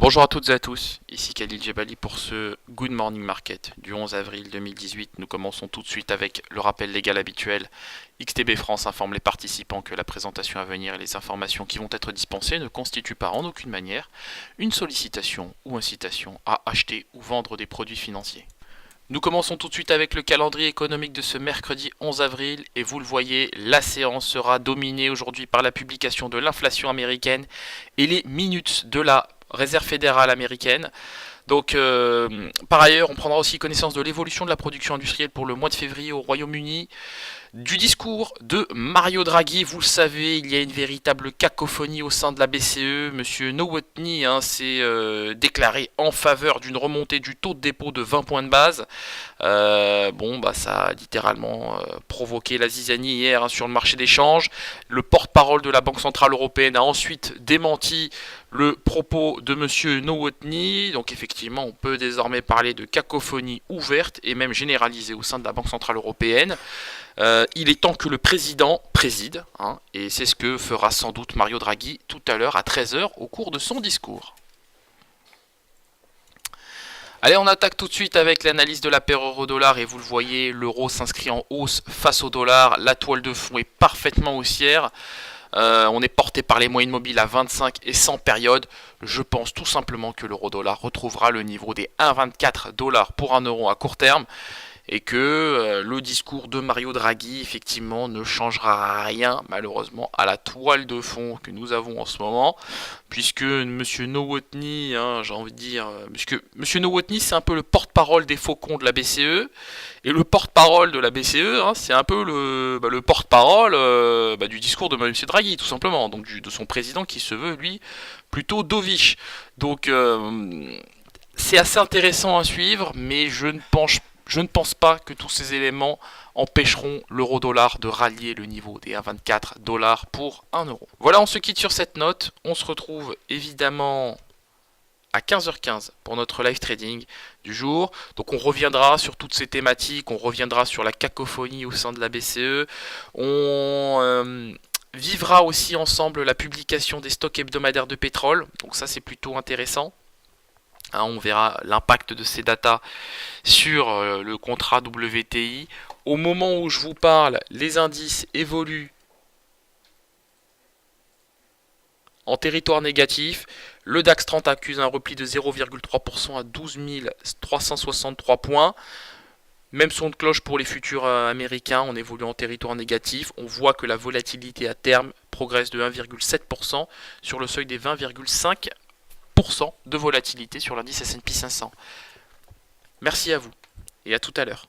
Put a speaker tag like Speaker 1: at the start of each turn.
Speaker 1: Bonjour à toutes et à tous, ici Khalil Jebali pour ce Good Morning Market du 11 avril 2018. Nous commençons tout de suite avec le rappel légal habituel. XTB France informe les participants que la présentation à venir et les informations qui vont être dispensées ne constituent pas en aucune manière une sollicitation ou incitation à acheter ou vendre des produits financiers. Nous commençons tout de suite avec le calendrier économique de ce mercredi 11 avril et vous le voyez, la séance sera dominée aujourd'hui par la publication de l'inflation américaine et les minutes de la Réserve fédérale américaine. Donc, par ailleurs, on prendra aussi connaissance de l'évolution de la production industrielle pour le mois de février au Royaume-Uni, du discours de Mario Draghi. Vous le savez, il y a une véritable cacophonie au sein de la BCE. Monsieur Nowotny s'est déclaré en faveur d'une remontée du taux de dépôt de 20 points de base. Ça a littéralement provoqué la zizanie hier sur le marché des changes. Le porte-parole de la Banque Centrale Européenne a ensuite démenti le propos de Monsieur Nowotny. Donc effectivement, on peut désormais parler de cacophonie ouverte et même généralisée au sein de la Banque Centrale Européenne. Il est temps que le président préside, et c'est ce que fera sans doute Mario Draghi tout à l'heure à 13h au cours de son discours. Allez, on attaque tout de suite avec l'analyse de la paire euro-dollar et vous le voyez, l'euro s'inscrit en hausse face au dollar. La toile de fond est parfaitement haussière. On est porté par les moyennes mobiles à 25 et 100 périodes. Je pense tout simplement que l'euro-dollar retrouvera le niveau des 1,24 $ pour 1 euro à court terme. Et que le discours de Mario Draghi, effectivement, ne changera rien, malheureusement, à la toile de fond que nous avons en ce moment, puisque M. Nowotny, j'ai envie de dire, puisque M. Nowotny, c'est un peu le porte-parole des faucons de la BCE, et le porte-parole de la BCE, c'est un peu le porte-parole du discours de M. Draghi, tout simplement, donc de son président qui se veut, lui, plutôt dovish. Donc, c'est assez intéressant à suivre, mais je ne pense pas que tous ces éléments empêcheront l'euro-dollar de rallier le niveau des 1,24 $ pour 1 euro. Voilà, on se quitte sur cette note. On se retrouve évidemment à 15h15 pour notre live trading du jour. Donc on reviendra sur toutes ces thématiques, on reviendra sur la cacophonie au sein de la BCE. On vivra aussi ensemble la publication des stocks hebdomadaires de pétrole. Donc ça c'est plutôt intéressant. On verra l'impact de ces datas sur le contrat WTI. Au moment où je vous parle, les indices évoluent en territoire négatif. Le DAX 30 accuse un repli de 0,3% à 12 363 points. Même son de cloche pour les futurs américains, on évolue en territoire négatif. On voit que la volatilité à terme progresse de 1,7% sur le seuil des 20,5% de volatilité sur l'indice S&P 500. Merci à vous et à tout à l'heure.